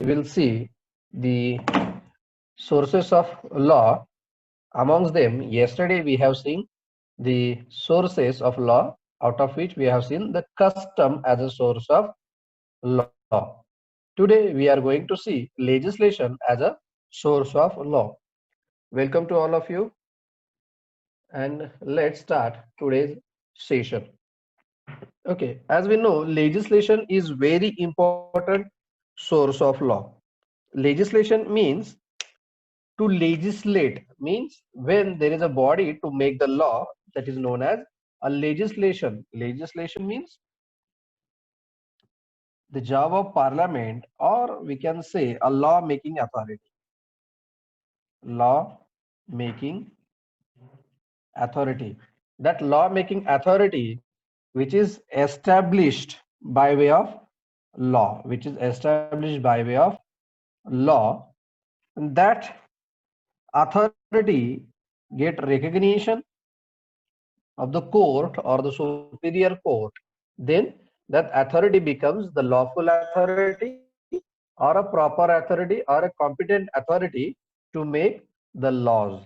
we will see the sources of law. Amongst them, yesterday we have seen the sources of law, out of which we have seen the custom as a source of law. Today we are going to see legislation as a source of law. Welcome to all of you, and let's start today's session. Okay, as we know, legislation is very important source of law. Legislation means to legislate, means when there is a body to make the law, that is known as a legislation. Legislation means the job of parliament, or we can say a law making authority. Law making authority. That law making authority which is established by way of law, which is established by way of law, that authority get recognition of the court or the superior court, then that authority becomes the lawful authority or a proper authority or a competent authority to make the laws.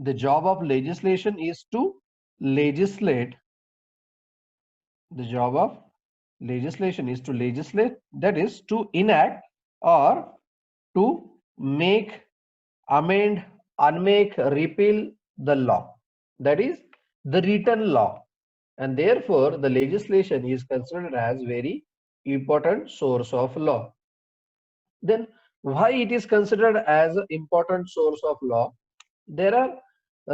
The job of legislation is to legislate. The job of legislation is to legislate, that is to enact or to make, amend, unmake, repeal the law, that is the written law. And therefore the legislation is considered as very important source of law. Then why it is considered as an important source of law? There are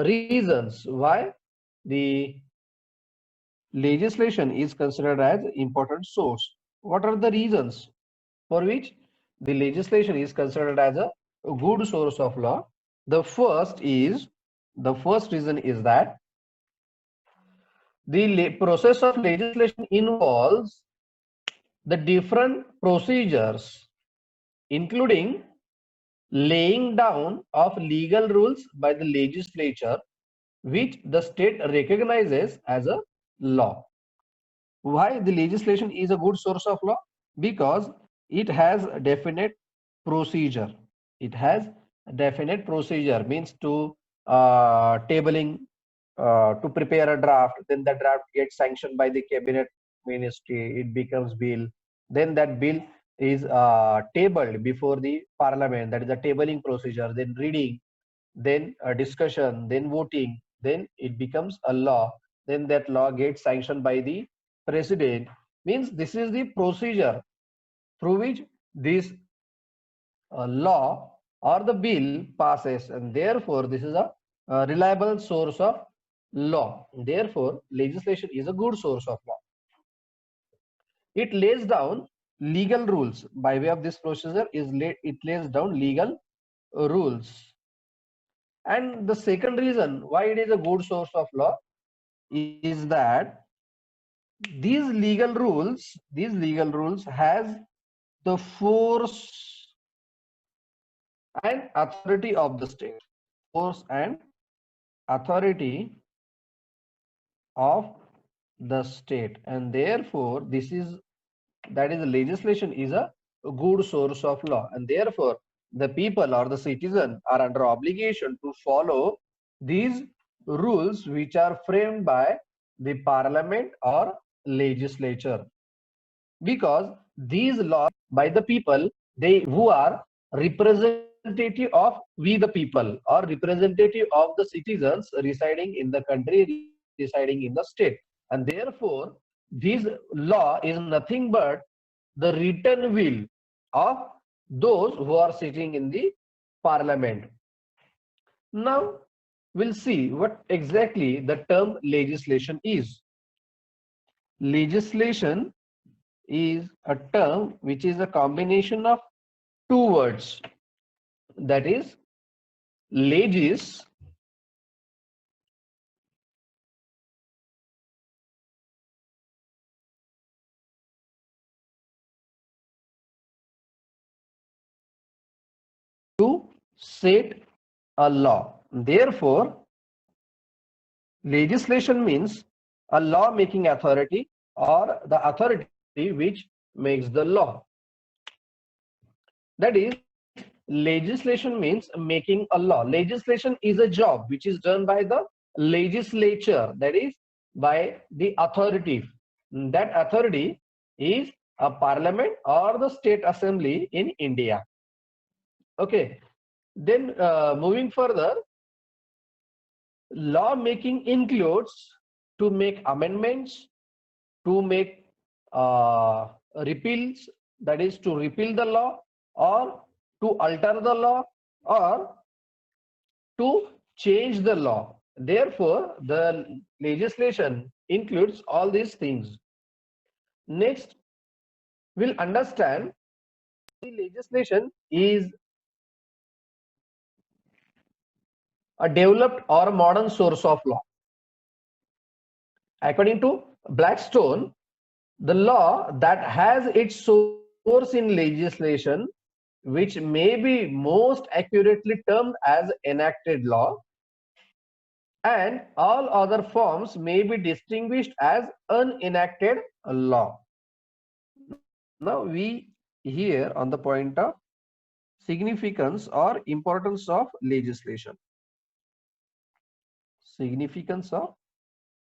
reasons why the legislation is considered as important source. What are the reasons for which the legislation is considered as a good source of law? The first reason is that the process of legislation involves the different procedures, including laying down of legal rules by the legislature, which the state recognizes as a law. Why the legislation is a good source of law? Because it has a definite procedure. It has a definite procedure, means to tabling, to prepare a draft, then the draft gets sanctioned by the cabinet ministry, it becomes bill, then that bill is tabled before the parliament, that is the tabling procedure, then reading, then a discussion, then voting, then it becomes a law, then that law gets sanctioned by the president. Means this is the procedure through which this law or the bill passes, and therefore this is a reliable source of law. Therefore legislation is a good source of law. It lays down legal rules. By way of this procedure, it lays down legal rules. And the second reason why it is a good source of law is that these legal rules has the force and authority of the state. Force and authority of the state, and therefore this is, that is, the legislation is a good source of law, and therefore the people or the citizen are under obligation to follow these rules which are framed by the parliament or legislature, because these laws by the people, they who are representative of we the people or representative of the citizens residing in the country, residing in the state. And therefore this law is nothing but the written will of those who are sitting in the parliament. Now we'll see what exactly the term legislation is. Legislation is a term which is a combination of two words, that is legis to set a law. Therefore legislation means a law making authority or the authority which makes the law. That is, legislation means making a law. Legislation is a job which is done by the legislature, that is by the authority. That authority is a parliament or the state assembly in India. Okay, then moving further, law making includes to make amendments, to make repeals, that is to repeal the law, or to alter the law, or to change the law. Therefore, the legislation includes all these things. Next, we'll understand the legislation is a developed or modern source of law. According to Blackstone, the law that has its source in legislation, which may be most accurately termed as enacted law, and all other forms may be distinguished as unenacted law. Now we here on the point of significance or importance of legislation. Significance of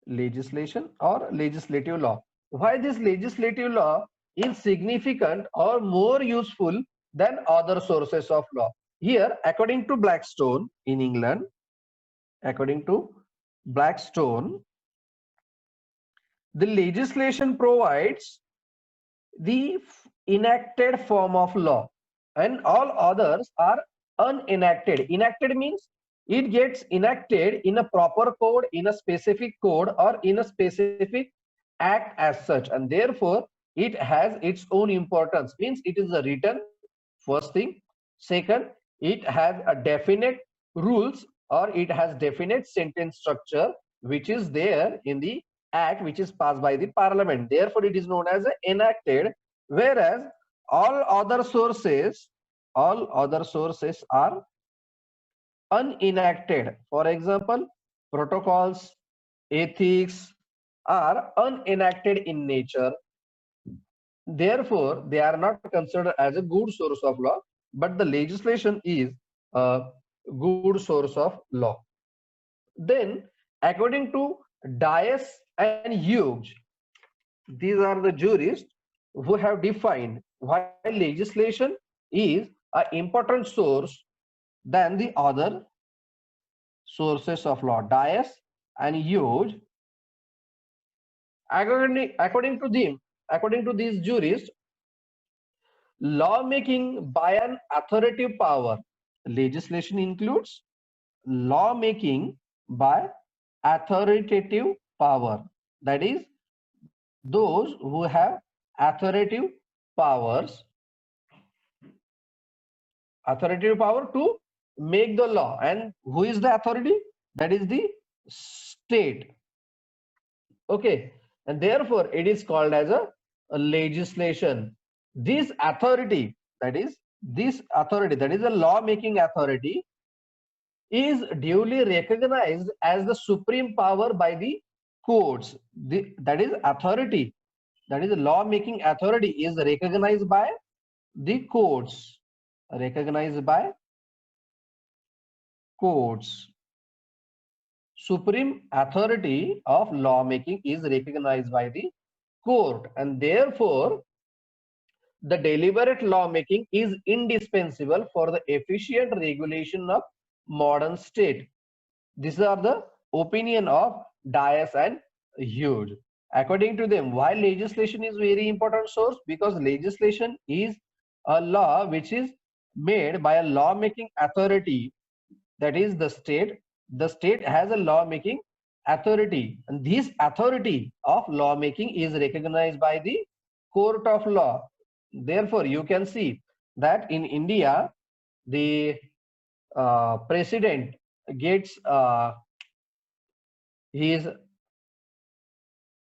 legislation or legislative law. Why this legislative law is significant or more useful than other sources of law? Here, according to Blackstone in England, according to Blackstone, the legislation provides the enacted form of law, and all others are unenacted. Enacted means it gets enacted in a proper code, in a specific code, or in a specific act as such, and therefore it has its own importance. Means it is a written, first thing. Second, it has a definite rules, or it has definite sentence structure which is there in the act which is passed by the parliament. Therefore it is known as enacted, whereas all other sources are unenacted. For example, protocols, ethics are unenacted in nature. Therefore they are not considered as a good source of law, but the legislation is a good source of law. Then, according to Dias and Hughes, these are the jurists who have defined why legislation is an important source than the other sources of law. Dias and Hughes, according to these jurists, lawmaking by an authoritative power. Legislation includes lawmaking by authoritative power. That is, those who have authoritative powers, authoritative power to make the law. And who is the authority? That is the state. Okay, and therefore it is called as a legislation. This authority, that is a law-making authority, is duly recognized as the supreme power by the courts. That is authority, that is law-making authority, is recognized by the courts. Recognized by courts. Supreme authority of lawmaking is recognized by the court, and therefore the deliberate lawmaking is indispensable for the efficient regulation of modern state. These are the opinion of Dias and Hughes. According to them, why legislation is very important source? Because legislation is a law which is made by a lawmaking authority, that is the state. The state has a lawmaking authority, and this authority of lawmaking is recognized by the court of law. Therefore, you can see that in India, the president gets his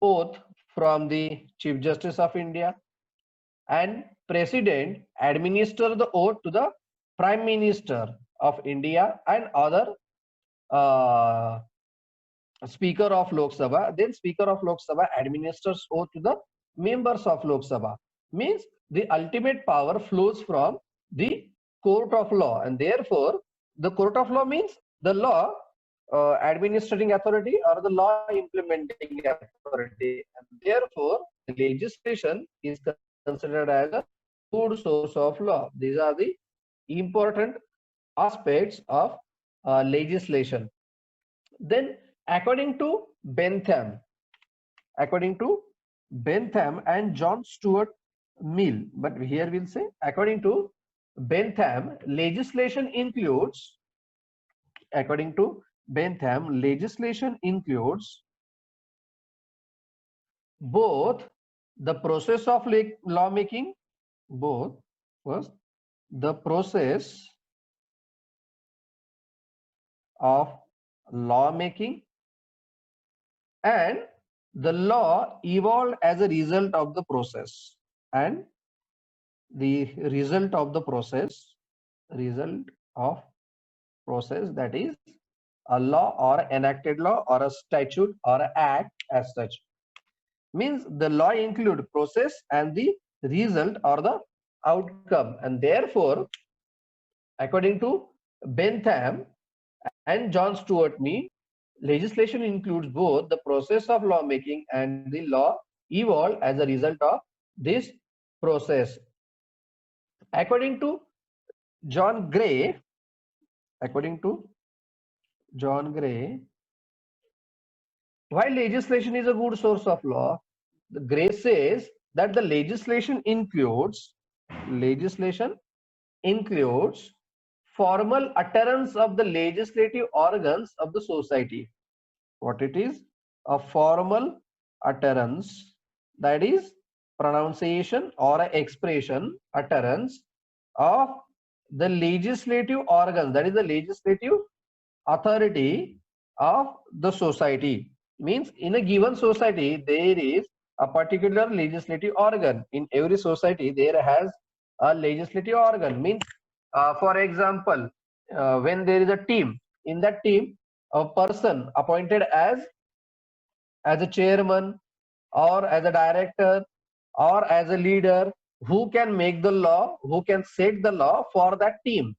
oath from the Chief Justice of India, and president administer the oath to the Prime Minister of India and other Speaker of Lok Sabha. Then Speaker of Lok Sabha administers oath to the members of Lok Sabha. Means the ultimate power flows from the court of law, and therefore the court of law means the law administrating authority or the law implementing authority, and therefore the legislation is considered as a good source of law. These are the important aspects of legislation. Then according to Bentham and John Stuart Mill, but here we'll say according to Bentham, according to Bentham, legislation includes both the process of lawmaking, both first the process of lawmaking and the law evolved as a result of the process, and the result of that is a law or enacted law or a statute or an act as such. Means the law include process and the result or the outcome, and therefore according to Bentham and John Stuart Mill, legislation includes both the process of lawmaking and the law evolved as a result of this process. According to John Gray, while legislation is a good source of law, Gray says that the legislation includes formal utterance of the legislative organs of the society. What it is? A formal utterance, that is pronunciation or expression, utterance of the legislative organs, that is the legislative authority of the society. Means in a given society there is a particular legislative organ. In every society there has a legislative organ. Means for example, when there is a team, in that team a person appointed as a chairman or as a director or as a leader, who can make the law, who can set the law for that team.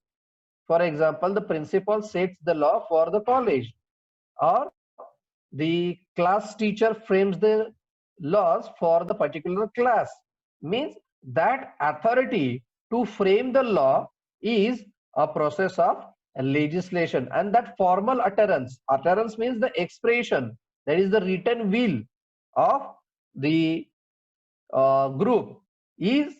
For example, the principal sets the law for the college, or the class teacher frames the laws for the particular class. Means that authority to frame the law is a process of legislation, and that formal utterance means the expression, that is the written will of the group is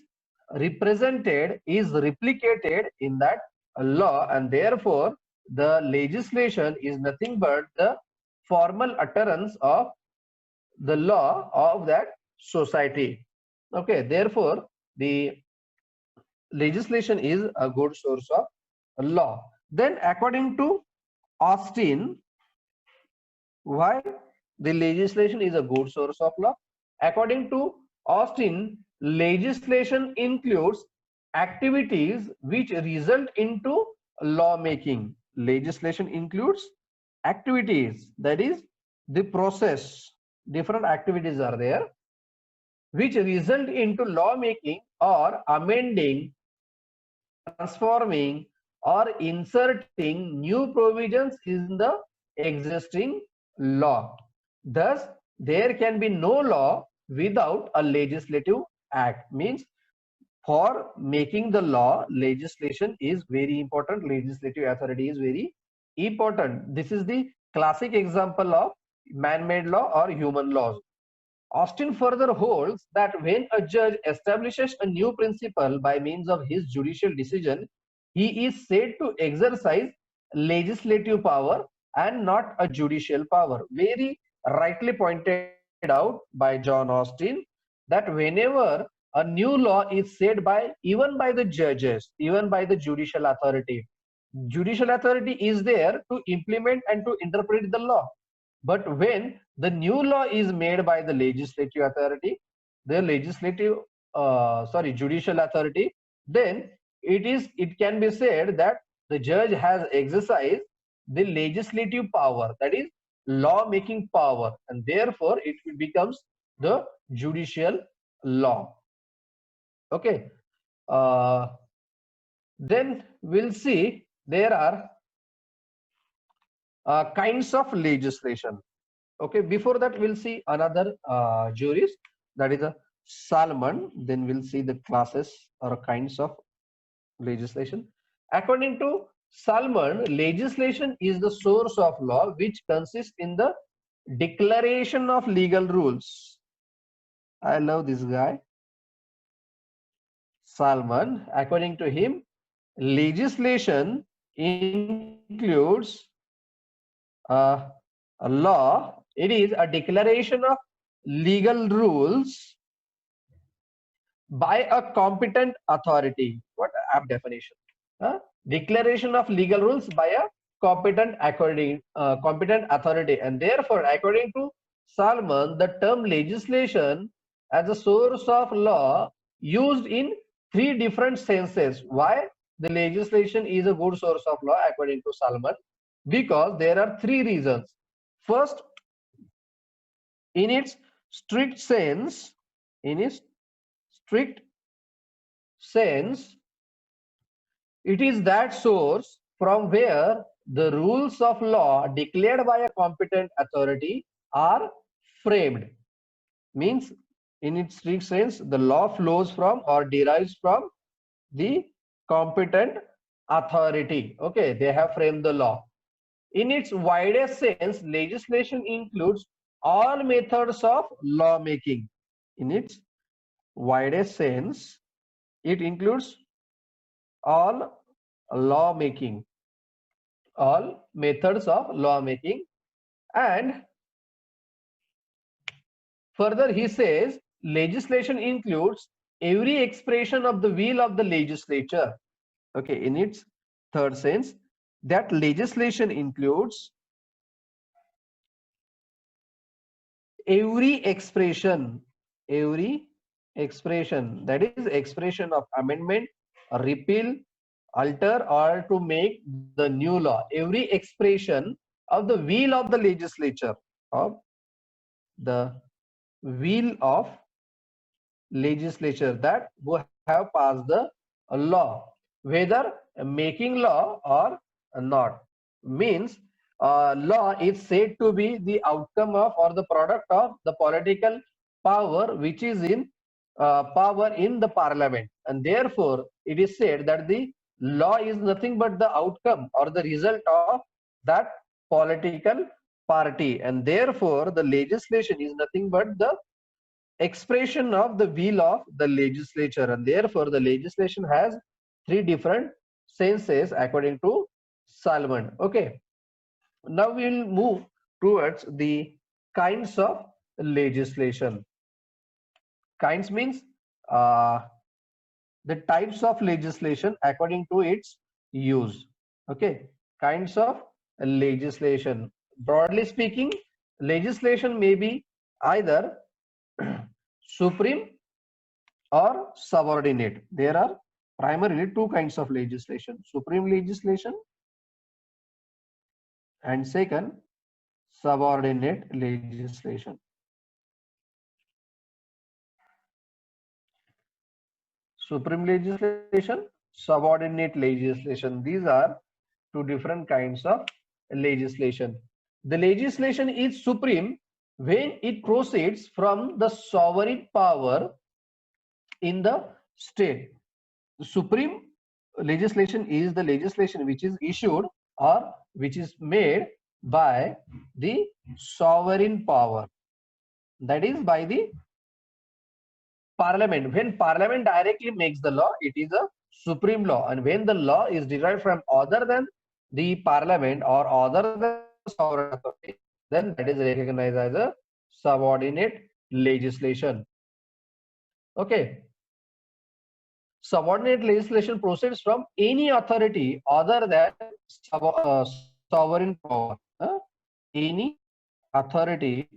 represented, is replicated in that law, and therefore the legislation is nothing but the formal utterance of the law of that society. Okay, therefore the legislation is a good source of law. Then according to Austin, why the legislation is a good source of law? According to Austin, legislation includes activities which result into lawmaking. Legislation includes activities, that is the process, different activities are there which result into lawmaking or amending, transforming or inserting new provisions in the existing law. Thus there can be no law without a legislative act. Means for making the law, legislation is very important, legislative authority is very important. This is the classic example of man-made law or human laws. Austin further holds that when a judge establishes a new principle by means of his judicial decision, he is said to exercise legislative power and not a judicial power. Very rightly pointed out by John Austin that whenever a new law is said by even by the judges, even by the judicial authority is there to implement and to interpret the law. But when the new law is made by the legislative authority, the judicial authority, then it can be said that the judge has exercised the legislative power, that is law making power, and therefore it becomes the judicial law. Okay. Then we'll see there are kinds of legislation. Okay, before that we'll see another juries, that is a Salmon. Then we'll see the classes or kinds of legislation. According to Salmon, legislation is the source of law which consists in the declaration of legal rules. I love this guy. Salmon, according to him, legislation includes a law. It is a declaration of legal rules by a competent authority. What apt definition? Declaration of legal rules by a competent authority, and therefore, according to Salmon, the term legislation as a source of law used in three different senses. Why the legislation is a good source of law according to Salmon? Because there are three reasons. First, in its strict sense, it is that source from where the rules of law declared by a competent authority are framed. Means, in its strict sense, the law flows from or derives from the competent authority. Okay, they have framed the law. In its widest sense, legislation includes all methods of lawmaking. In its widest sense, it includes all lawmaking, all methods of lawmaking. And further, he says legislation includes every expression of the will of the legislature. Okay, in its third sense, that legislation includes every expression, that is expression of amendment, repeal, alter, or to make the new law. Every expression of the will of the legislature, of the will of legislature that who have passed the law, whether making law or not. Means law is said to be the outcome of or the product of the political power which is in power in the parliament, and therefore it is said that the law is nothing but the outcome or the result of that political party, and therefore the legislation is nothing but the expression of the will of the legislature, and therefore the legislation has three different senses according to Salmon. Okay, now we will move towards the kinds of legislation. Kinds means the types of legislation according to its use. Okay, kinds of legislation. Broadly speaking, legislation may be either supreme or subordinate. There are primarily two kinds of legislation: supreme legislation and second, subordinate legislation. Supreme legislation, subordinate legislation. These are two different kinds of legislation. The legislation is supreme when it proceeds from the sovereign power in the state. The supreme legislation is the legislation which is issued or which is made by the sovereign power, that is by the parliament. When parliament directly makes the law, it is a supreme law, and when the law is derived from other than the parliament or other than sovereign authority, then that is recognized as a subordinate legislation. Okay, subordinate legislation proceeds from any authority other than sovereign power. Any authority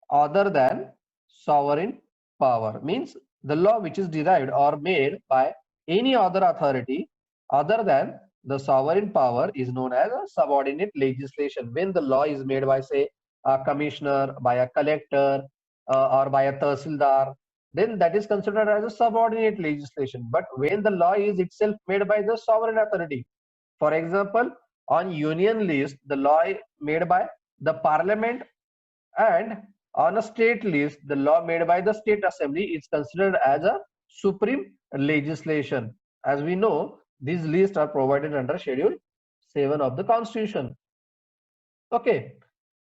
other than sovereign power means the law which is derived or made by any other authority other than the sovereign power is known as a subordinate legislation. When the law is made by, say, a commissioner, by a collector, or by a tahsildar, then that is considered as a subordinate legislation. But when the law is itself made by the sovereign authority, for example, on union list, the law is made by the parliament, and on a state list, the law made by the state assembly is considered as a supreme legislation. As we know, these lists are provided under Schedule 7 of the Constitution. Okay,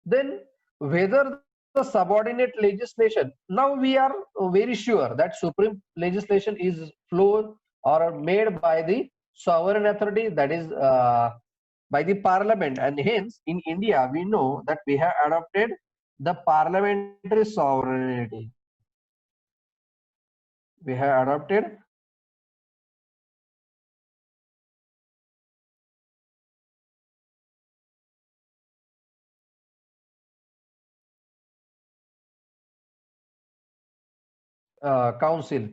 then whether the subordinate legislation, now we are very sure that supreme legislation is flowed or made by the sovereign authority, that is by the parliament, and hence in India we know that we have adopted the parliamentary sovereignty. We have adopted council.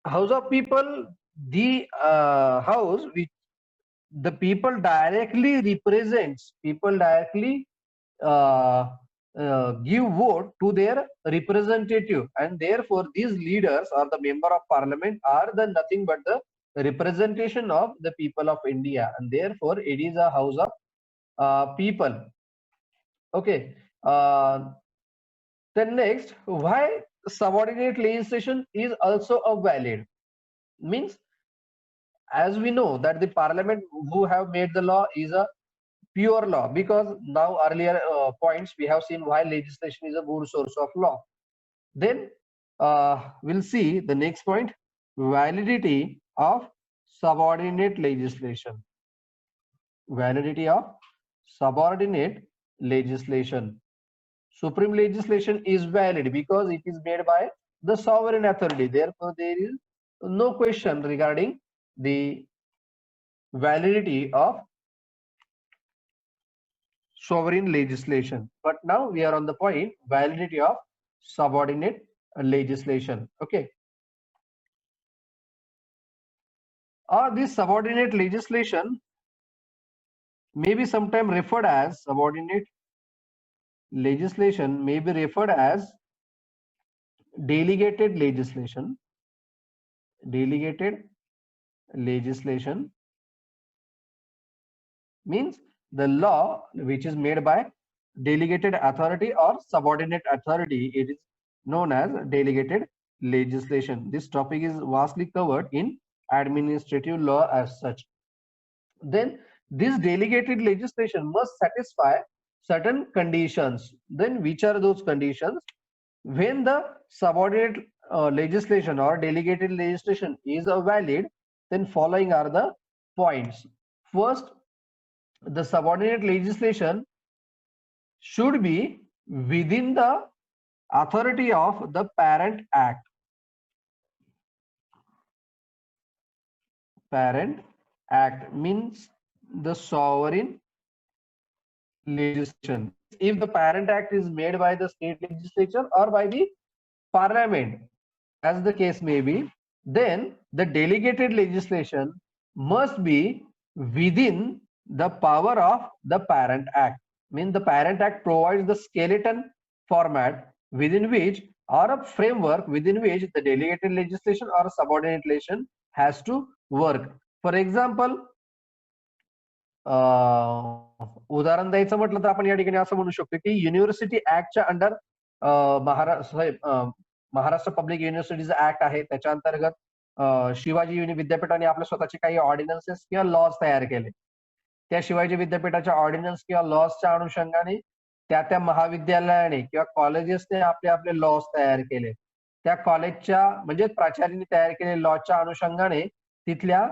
House of people, the house which the people directly represents, people directly give vote to their representative, and therefore these leaders or the member of parliament are the nothing but the representation of the people of India, and therefore it is a house of people. Okay. Then next, why subordinate legislation is also a valid, means as we know that the parliament who have made the law is a pure law, because now earlier points we have seen why legislation is a good source of law. Then we'll see the next point, validity of subordinate legislation. Validity of subordinate legislation. Supreme legislation is valid because it is made by the sovereign authority. Therefore, there is no question regarding the validity of sovereign legislation. But now we are on the point, validity of subordinate legislation. Okay. This subordinate legislation may be sometimes referred as subordinate legislation, may be referred as delegated legislation. Delegated legislation means the law which is made by delegated authority or subordinate authority. It is known as delegated legislation. This topic is vastly covered in administrative law as such. Then this delegated legislation must satisfy certain conditions. Then which are those conditions? When the subordinate legislation or delegated legislation is valid, then following are the points. First, the subordinate legislation should be within the authority of the parent act. Parent act means the sovereign legislation. If the parent act is made by the state legislature or by the parliament, as the case may be, then the delegated legislation must be within the power of the parent act. Means the parent act provides the skeleton format within which, or a framework within which, the delegated legislation or subordinate legislation has to work. For example, उदाहरण द्यायचं म्हटलं तर आपण या ठिकाणी असं म्हणू शकतो की युनिव्हर्सिटी ऍक्टच्या under Maharashtra public universities act आहे, त्याच्या अंतर्गत शिवाजी विद्यापीठाने आपल्या स्वतःचे काही ऑर्डिनन्सेस किंवा लॉज तयार केले. त्या शिवाजी विद्यापीठाच्या ऑर्डिनन्स किंवा लॉजच्या अनुषंगाने त्या महाविद्यालयाने किंवा कॉलेजेसने आपले आपले लॉज तयार केले. त्या कॉलेजच्या म्हणजे प्राचार्यांनी तयार केलेल्या लॉजच्या अनुषंगाने तिथल्या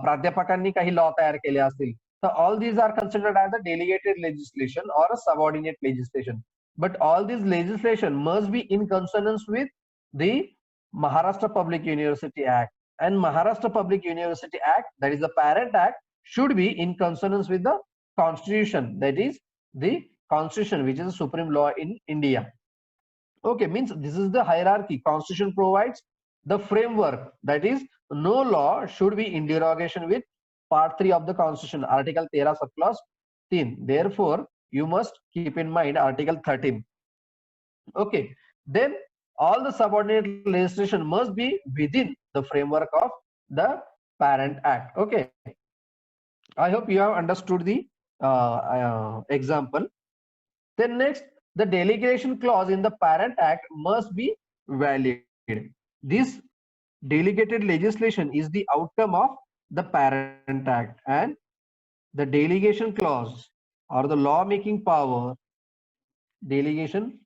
प्राध्यापकांनी काही लॉ तयार केले असतील. So all these are considered as a delegated legislation or a subordinate legislation. But all these legislation must be in consonance with the Maharashtra Public University Act. And Maharashtra Public University Act, that is the parent act, should be in consonance with the Constitution. That is the Constitution, which is the supreme law in India. Okay, means this is the hierarchy. Constitution provides the framework, that is no law should be in derogation with Part 3 of the Constitution, Article 13 subclause 3. Therefore, you must keep in mind Article 13. Okay. Then all the subordinate legislation must be within the framework of the Parent Act. Okay. I hope you have understood the example. Then next, the delegation clause in the Parent Act must be valid. This delegated legislation is the outcome of the Parent Act, and the delegation clause or the law making power delegation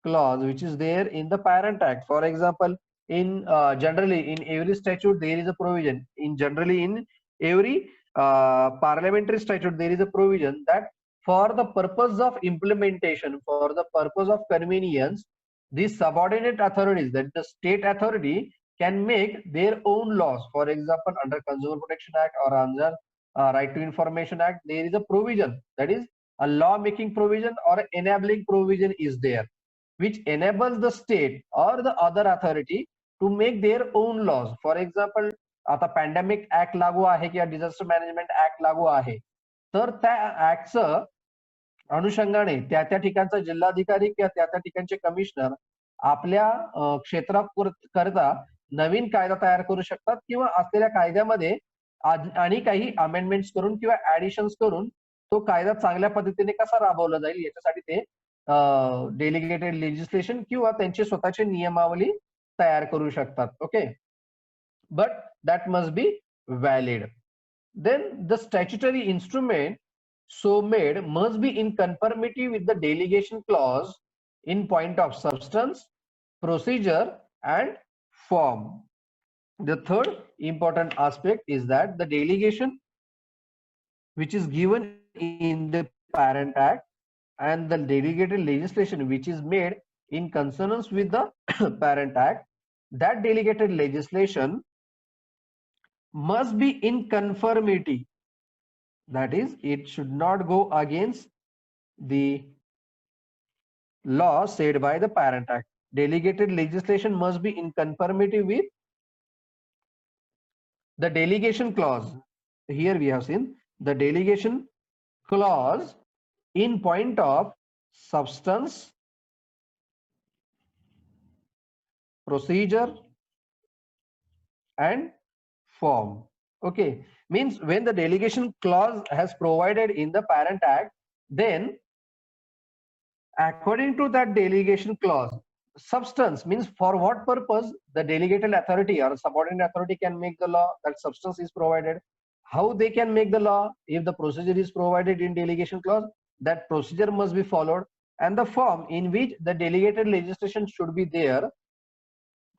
clause which is there in the Parent Act. For example, in generally in every statute there is a provision. In generally in every parliamentary statute there is a provision that for the purpose of implementation, for the purpose of convenience, these subordinate authorities, that the state authority, can make their own laws. For example, under Consumer Protection Act or under Right to Information Act, there is a provision, that is a law making provision or enabling provision is there, which enables the state or the other authority to make their own laws. For example, आता pandemic act लागू आहे किंवा disaster management act लागू आहे, तर त्या ऍक्टचं अनुषंगाने त्या त्या ठिकाणचा जिल्हाधिकारी किंवा त्या त्या ठिकाणचे कमिशनर आपल्या क्षेत्राकरता नवीन कायदा तयार करू शकतात किंवा असलेल्या कायद्यामध्ये आणि काही अमेंडमेंट्स करून किंवा ऍडिशन्स करून तो कायदा चांगल्या पद्धतीने कसा राबवला जाईल याच्यासाठी ते डेलिगेटेड लेजिस्लेशन किंवा त्यांची स्वतःची नियमावली तयार करू शकतात. Okay, but that must be valid. Then the statutory instrument so made must be in conformity with the delegation clause in point of substance, procedure and form. The third important aspect is that the delegation which is given in the Parent Act and the delegated legislation which is made in consonance with the Parent Act, that delegated legislation must be in conformity. That is, it should not go against the law said by the Parent Act. Delegated legislation must be in conformity with the delegation clause. Here we have seen the delegation clause in point of substance, procedure and form. Okay, means when the delegation clause has provided in the Parent Act, then according to that delegation clause, substance means for what purpose the delegated authority or subordinate authority can make the law, that substance is provided. How they can make the law? If the procedure is provided in delegation clause, that procedure must be followed, and the form in which the delegated legislation should be there.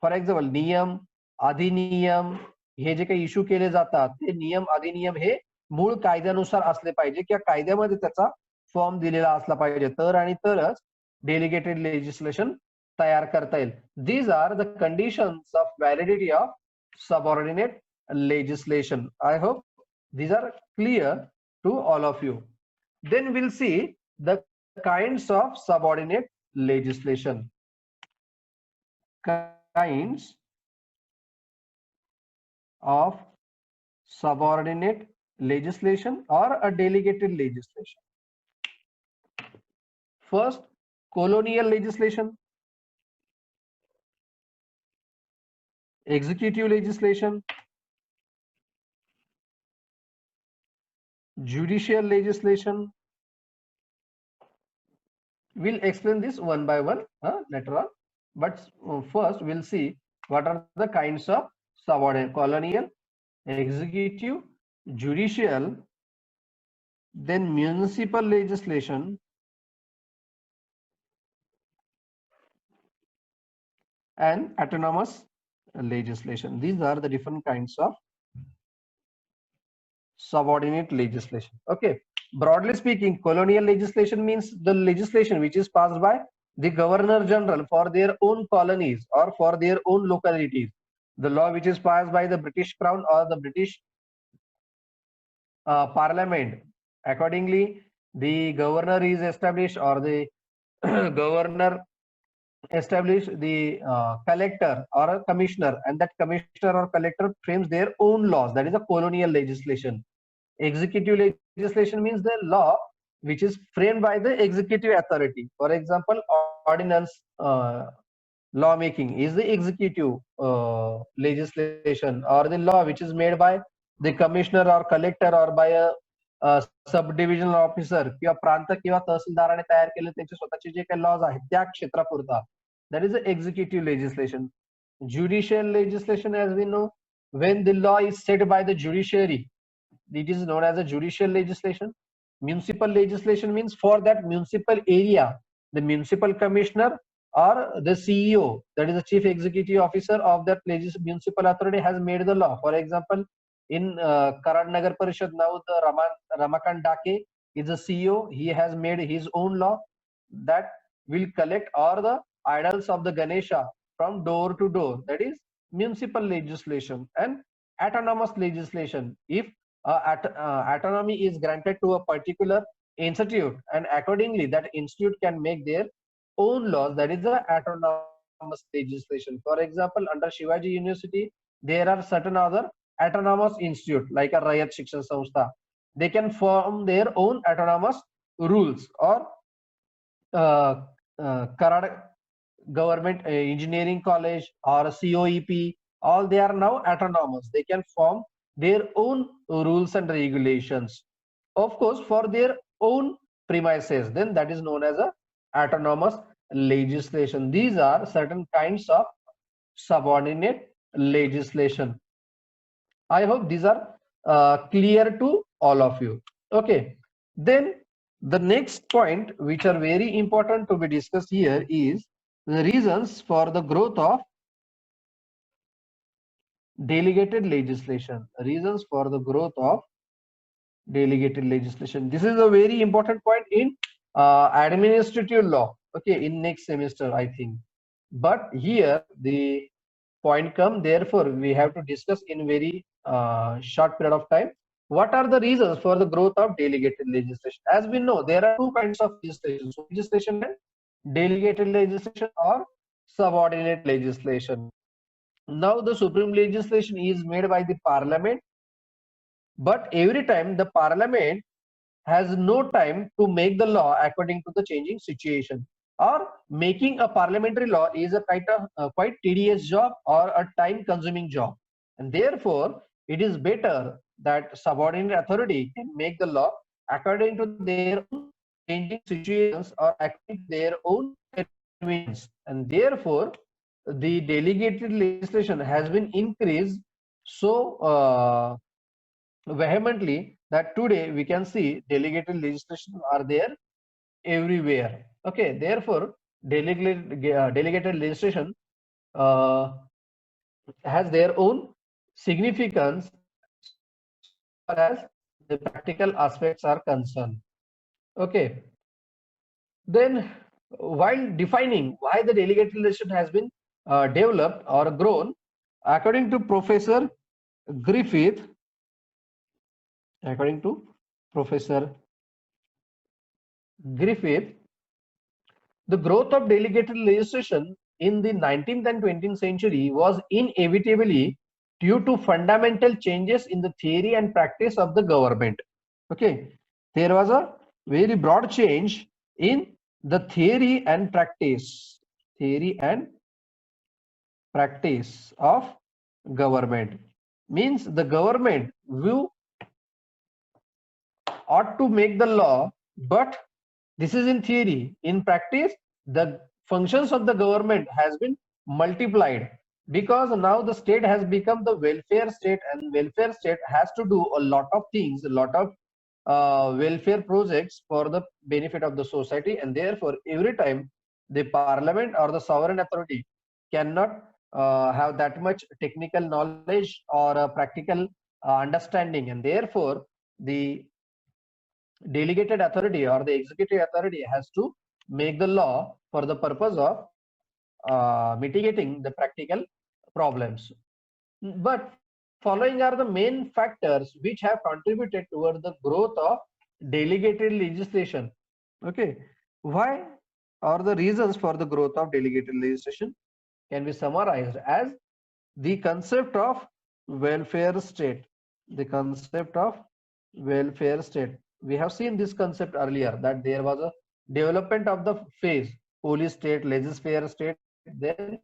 For example, नियम, अधिनियम हे जे काही issue केले जातात ते नियम अधिनियम हे मूळ कायद्यानुसार असले पाहिजे किंवा कायद्यामध्ये त्याचा फॉर्म दिलेला असला पाहिजे, तर आणि तरच डेलिगेटेड लेजिस्लेशन तयार करता येईल. These are the conditions of validity of subordinate legislation. I hope these are clear to all of you. Then we'll see the kinds of subordinate legislation. Kinds of subordinate legislation or a delegated legislation. First, colonial legislation, executive legislation, judicial legislation. We'll explain this one by one later on, but first we'll see what are the kinds of subordinate: colonial, executive, judicial, then municipal legislation, and autonomous legislation. These are the different kinds of subordinate legislation. Okay, broadly speaking, colonial legislation means the legislation which is passed by the Governor General for their own colonies or for their own localities. The law which is passed by the British Crown or the British Parliament. Accordingly, the governor is established or the governor establish the collector or a commissioner, and that commissioner or collector frames their own laws. That is a colonial legislation. Executive legislation means the law which is framed by the executive authority. For example, ordinance lawmaking is the executive legislation or the law which is made by the commissioner or collector or by a subdivisional officer किंवा प्रांत किंवा तहसीलदाराने तयार केले त्यांचे स्वतःचे जे काही laws आहेत त्या क्षेत्रापुरता, that is the executive legislation. Judicial legislation, as we know, when the law is set by the judiciary, it is known as a judicial legislation. Municipal legislation means for that municipal area, the municipal commissioner or the CEO, that is the chief executive officer of that municipal authority, has made the law. For example, in Karad Nagar Parishad, now the Ramakant Dake is the CEO. He has made his own law that will collect all the idols of the Ganesha from door to door. That is municipal legislation. And autonomous legislation, if autonomy is granted to a particular institute, and accordingly that institute can make their own laws, that is the autonomous legislation. For example, under Shivaji University, there are certain other autonomous institute like a Rayat Shikshan Samstha. They can form their own autonomous rules, or Karad Government Engineering College or COEP, all they are now autonomous. They can form their own rules and regulations, of course, for their own premises. Then that is known as a autonomous legislation. These are certain kinds of subordinate legislation. I hope these are clear to all of you. Okay, then the next point, which are very important to be discussed here, is the reasons for the growth of delegated legislation. Reasons for the growth of delegated legislation. This is a very important point in administrative law. Okay, in next semester, I think. But here the point come, therefore we have to discuss in very short period of time. What are the reasons for the growth of delegated legislation? As we know, there are two kinds of legislation: legislation and delegated legislation, or subordinate legislation. Now the supreme legislation is made by the parliament, but every time the parliament has no time to make the law according to the changing situation, or making a parliamentary law is a kind of quite tedious job or a time consuming job, and therefore it is better that subordinate authority can make the law according to their own changing situations or according to their own convenience. And therefore the delegated legislation has been increased so vehemently that today we can see delegated legislation are there everywhere. Okay, therefore delegated legislation uh, has their own significance so far as the practical aspects are concerned. Okay, then while defining why the delegated legislation has been developed or grown, according to Griffith, according to Professor Griffith, the growth of delegated legislation in the 19th and 20th century was inevitably due to fundamental changes in the theory and practice of the government. Okay, there was a very broad change in the theory and practice of government. Means the government view ought to make the law, but this is in theory. In practice, the functions of the government has been multiplied, because now the state has become the welfare state, and welfare state has to do a lot of things, a lot of welfare projects for the benefit of the society, and therefore every time the parliament or the sovereign authority cannot have that much technical knowledge or practical understanding, and therefore the delegated authority or the executive authority has to make the law for the purpose of mitigating the practical problems. But following are the main factors which have contributed toward the growth of delegated legislation. Okay, why, or the reasons for the growth of delegated legislation can be summarized as the concept of welfare state. The concept of welfare state. We have seen this concept earlier, that there was a development of the phase police state, laissez-faire state, then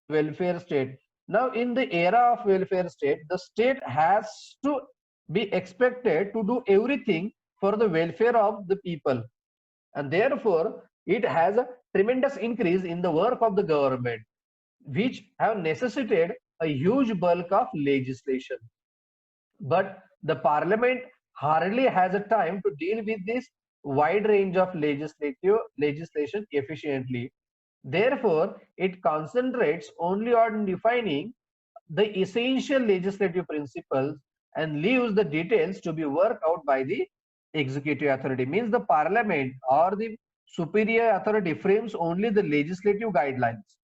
welfare state. Now, in the era of welfare state, the state has to be expected to do everything for the welfare of the people, and therefore it has a tremendous increase in the work of the government, which have necessitated a huge bulk of legislation. But the parliament hardly has a time to deal with this wide range of legislation efficiently. Therefore, it concentrates only on defining the essential legislative principles and leaves the details to be worked out by the executive authority. Means the parliament or the superior authority frames only the legislative guidelines,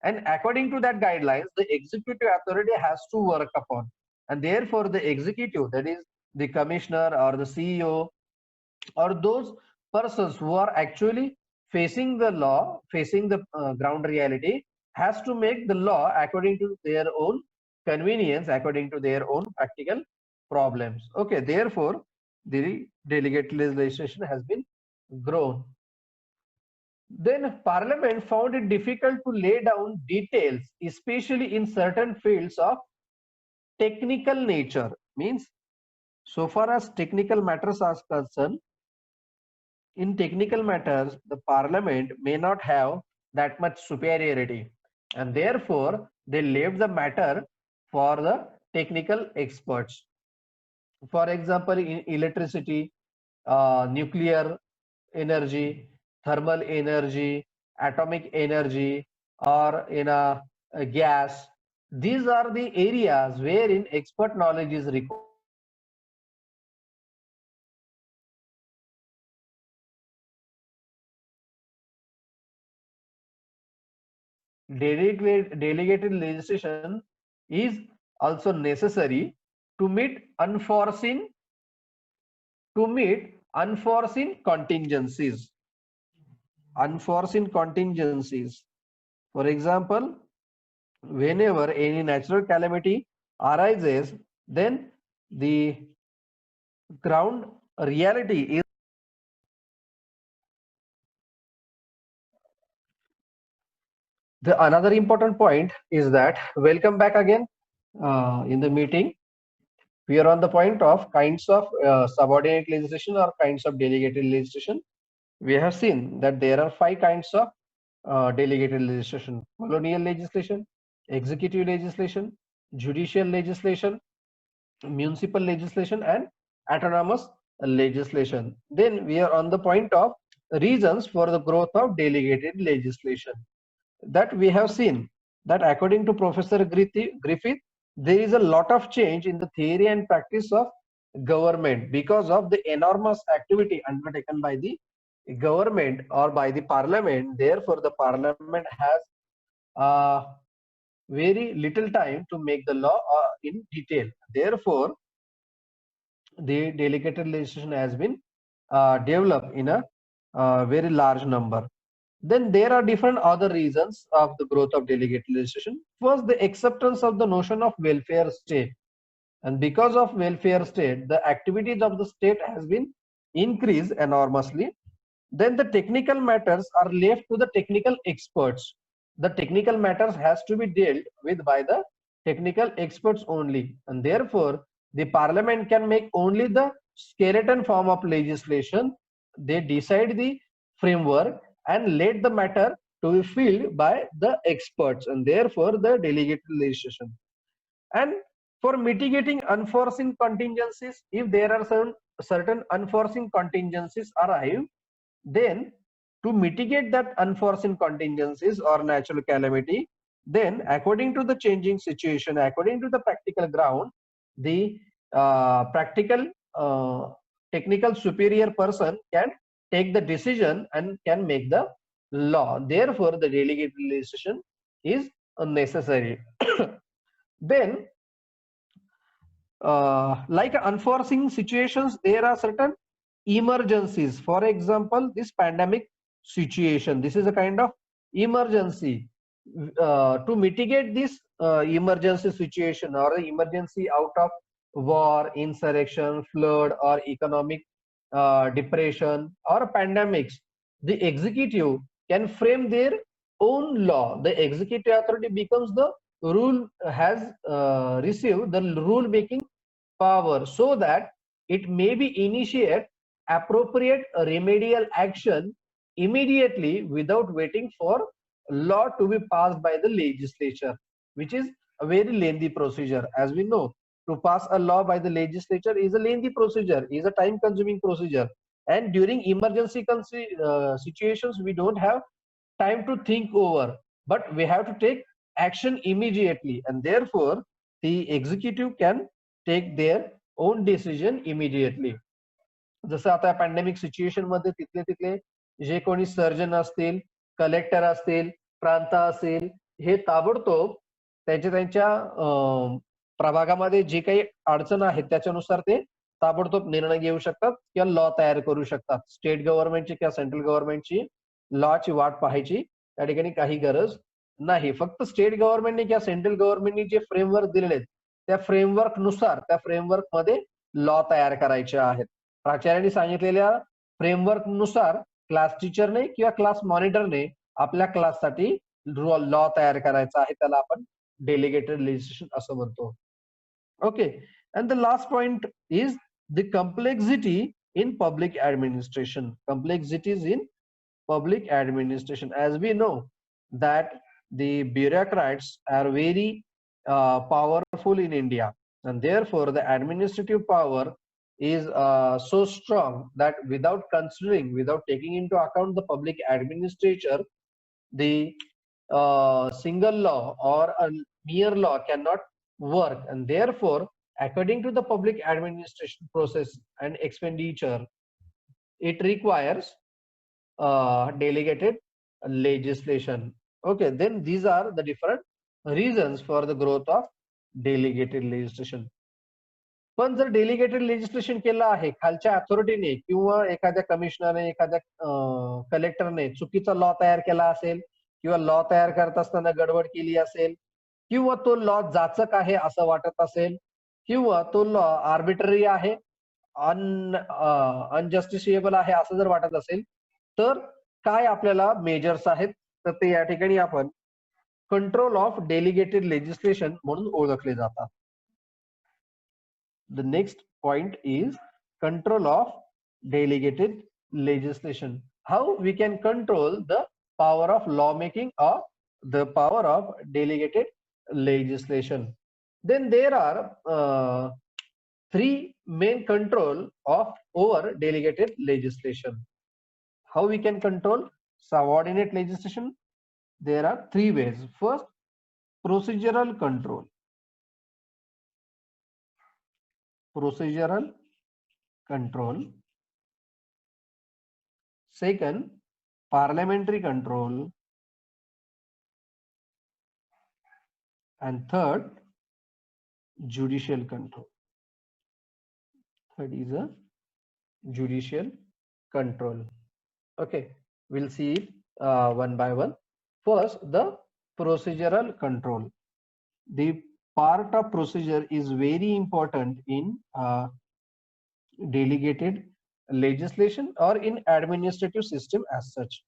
and according to that guidelines the executive authority has to work upon, and therefore the executive, that is the commissioner or the CEO or those persons who are actually facing the law, facing the ground reality, has to make the law according to their own convenience, according to their own practical problems. Okay, therefore the delegate legislation has been grown. Then parliament found it difficult to lay down details, especially in certain fields of technical nature. Means, so far as technical matters are concerned, in technical matters, the parliament may not have that much superiority, and therefore they left the matter for the technical experts. For example, in electricity, nuclear energy, thermal energy, atomic energy, or in a gas. These are the areas wherein expert knowledge is required. Therefore, delegated legislation is also necessary to meet unforeseen contingencies. Unforeseen contingencies. For example, whenever any natural calamity arises, then the ground reality is the another important point is that welcome back again in the meeting. We are on the point of kinds of subordinate legislation or kinds of delegated legislation. We have seen that there are 5 kinds of delegated legislation: colonial legislation, executive legislation, judicial legislation, municipal legislation, and autonomous legislation. Then we are on the point of reasons for the growth of delegated legislation. That we have seen that according to Professor Griffith, there is a lot of change in the theory and practice of government because of the enormous activity undertaken by the government or by the parliament. Therefore, the parliament has very little time to make the law in detail. Therefore, the delegated legislation has been developed in a very large number. Then there are different other reasons of the growth of delegated legislation. First, the acceptance of the notion of welfare state. And because of welfare state, the activities of the state has been increased enormously. Then the technical matters are left to the technical experts. The technical matters has to be dealt with by the technical experts only. And therefore, the parliament can make only the skeleton form of legislation. They decide the framework and let the matter to be filled by the experts, and therefore the delegated legislation. And for mitigating unforeseen contingencies, if there are some certain unforeseen contingencies arrive, then to mitigate that unforeseen contingencies or natural calamity, then according to the changing situation, according to the practical ground, the practical technical superior person can take the decision and can make the law. Therefore, the delegated legislation is necessary. Then, like unforeseen situations, there are certain emergencies. For example, this pandemic situation, this is a kind of emergency. To mitigate this emergency situation or emergency out of war, insurrection, flood, or economic depression or pandemics, the executive can frame their own law, the executive authority becomes the rule, has received the rule making power, so that it may be initiate appropriate remedial action immediately without waiting for law to be passed by the legislature, which is a very lengthy procedure. As we know, to pass a law by the legislature is a lengthy procedure, is a time consuming procedure, and during emergency situations we don't have time to think over, but we have to take action immediately, and therefore the executive can take their own decision immediately. जसं आता pandemic situation मध्ये तिथले तिथले जे कोणी surgeon असतील, collector असतील, प्रांत असेल, हे ताबडतोब त्यांच्या प्रभागामध्ये जे काही अडचण आहेत त्याच्यानुसार ते ताबडतोब निर्णय घेऊ शकतात किंवा लॉ तयार करू शकतात. स्टेट गव्हर्नमेंटची किंवा सेंट्रल गव्हर्नमेंटची लॉची वाट पाहायची त्या ठिकाणी काही गरज नाही. फक्त स्टेट गव्हर्नमेंटने किंवा सेंट्रल गव्हर्नमेंटने जे फ्रेमवर्क दिलेले आहेत त्या फ्रेमवर्क नुसार त्या फ्रेमवर्क मध्ये लॉ तयार करायचे आहेत. प्राचार्यांनी सांगितलेल्या फ्रेमवर्क नुसार क्लास टीचरने किंवा क्लास मॉनिटरने आपल्या क्लाससाठी लॉ तयार करायचा आहे, त्याला आपण डेलिगेटेड लेजिस्लेशन असं म्हणतो. Okay, and the last point is the complexity in public administration. Complexities in public administration. As we know that the bureaucrats are very powerful in India, and therefore the administrative power is so strong that without considering, without taking into account the public administrator, the single law or a mere law cannot work, and therefore according to the public administration process and expenditure, it requires delegated legislation. Okay, then these are the different reasons for the growth of delegated legislation. पण जर delegated legislation केलं आहे खालच्या अथॉरिटीने किंवा एखाद्या कमिशनरने, एखाद्या कलेक्टरने चुकीचा law तयार केला असेल किंवा लॉ तयार करत असताना गडबड केली असेल किंवा तो लॉ जाचक आहे असं वाटत असेल किंवा तो लॉ आर्बिट्ररी आहे, अनजस्टिशिएबल आहे असं जर वाटत असेल, तर काय आपल्याला मेजर्स आहेत, तर ते या ठिकाणी आपण कंट्रोल ऑफ डेलिगेटेड लेजिस्लेशन म्हणून ओळखले जातात. The next point is control of delegated legislation. How we can control the power of lawmaking or the power of delegated legislation. Then there are three main control of over delegated legislation. How we can control subordinate legislation? There are three ways. First, procedural control. Procedural control. Second, parliamentary control. And third, judicial control. Third is a judicial control. Okay, we'll see it one by one. First, the procedural control. The part of procedure is very important in delegated legislation or in administrative system as such.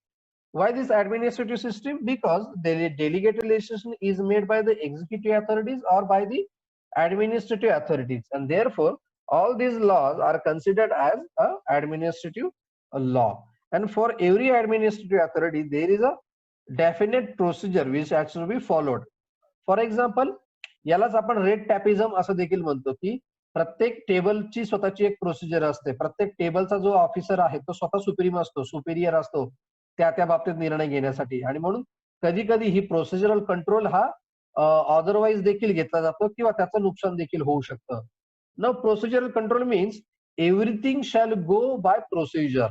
Why this administrative system? Because the delegated legislation is made by the executive authorities or by the administrative authorities, and therefore all these laws are considered as a administrative law. And for every administrative authority there is a definite procedure which has to be followed. For example, यालाच आपण rate टॅपिझम असं देखील म्हणतो की प्रत्येक टेबलची स्वतःची एक procedure असते. प्रत्येक टेबलचा जो ऑफिसर आहे तो स्वतः सुप्रीम असतो, सुपिरियर असतो त्या बाबतीत निर्णय घेण्यासाठी, आणि म्हणून कधी कधी ही प्रोसिजरल कंट्रोल हा अदरवाईज देखील घेतला जातो किंवा त्याचं नुकसान देखील होऊ शकतं. न procedural control means everything shall go by procedure.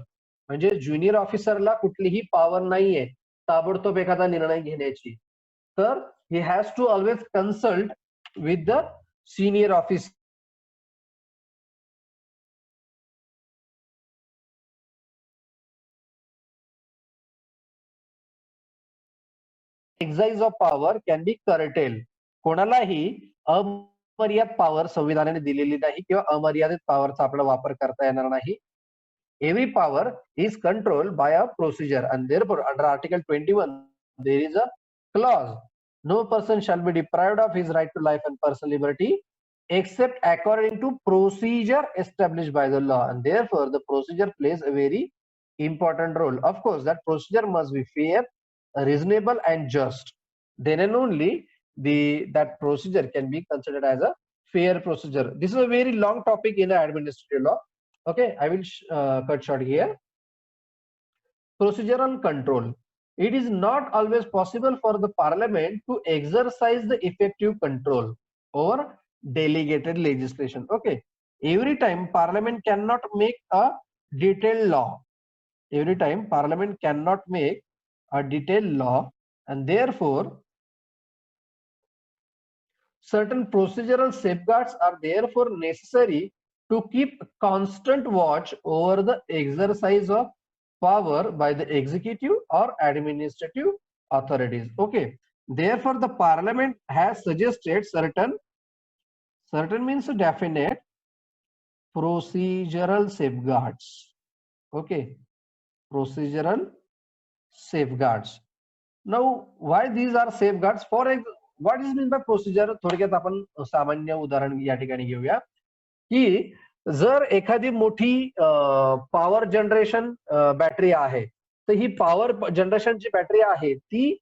म्हणजे ज्युनियर ऑफिसरला कुठलीही पॉवर नाहीये ताबडतोब एखादा निर्णय घेण्याची, तर he has to always consult with the senior officer. Exercise of power can be curtailed. कोणालाही अमर्यादित पॉवर संविधानाने दिलेली नाही किंवा अमर्यादित पॉवरचा आपला वापर करता येणार नाही. Every power is controlled by a procedure, and therefore under Article 21 there is a clause, no person shall be deprived of his right to life and personal liberty except according to procedure established by the law, and therefore the procedure plays a very important role. Of course, that procedure must be fair, reasonable and just. Then and only that procedure can be considered as a fair procedure. This is a very long topic in the administrative law. Okay, I will cut short here. Procedural control. It is not always possible for the parliament to exercise the effective control over delegated legislation. Okay, every time parliament cannot make a detailed law. Every time parliament cannot make a detailed law, and therefore certain procedural safeguards are therefore necessary to keep constant watch over the exercise of power by the executive or administrative authorities. Okay, therefore the parliament has suggested certain means definite procedural safeguards. Okay, procedural safeguards. Now why these are safeguards? For what is mean by procedure? थोडक्यात आपण सामान्य उदाहरण या ठिकाणी घेऊया की जर एखादी मोठी पॉवर जनरेशन बॅटरी आहे, तर ही पॉवर जनरेशनची बॅटरी आहे ती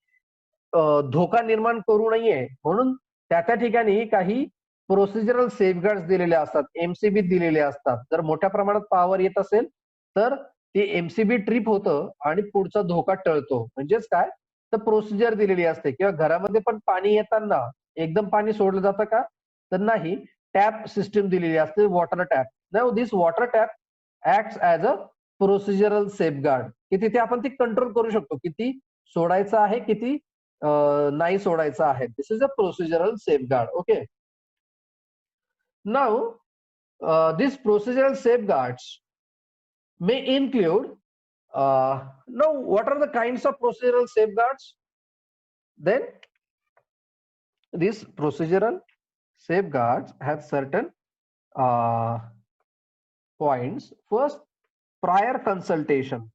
धोका निर्माण करू नये म्हणून त्या ठिकाणी काही प्रोसिजरल सेफगार्ड्स दिलेले असतात, एमसीबी दिलेले असतात. जर मोठ्या प्रमाणात पॉवर येत असेल तर ते एमसीबी ट्रिप होतं आणि पुढचा धोका टळतो. म्हणजेच काय, तर प्रोसिजर दिलेली असते. किंवा घरामध्ये पण पाणी येताना एकदम पाणी सोडलं जातं का, तर नाही, टॅप सिस्टीम दिलेली असते, water tap. Now this water tap acts as a procedural safeguard, की तिथे आपण ती कंट्रोल करू शकतो, किती सोडायचं आहे, किती नाही सोडायचं आहे. This is a procedural safeguard. Okay, now this procedural safeguards may include now what are the kinds of procedural safeguards? Then these procedural safeguards have certain points. First, prior consultation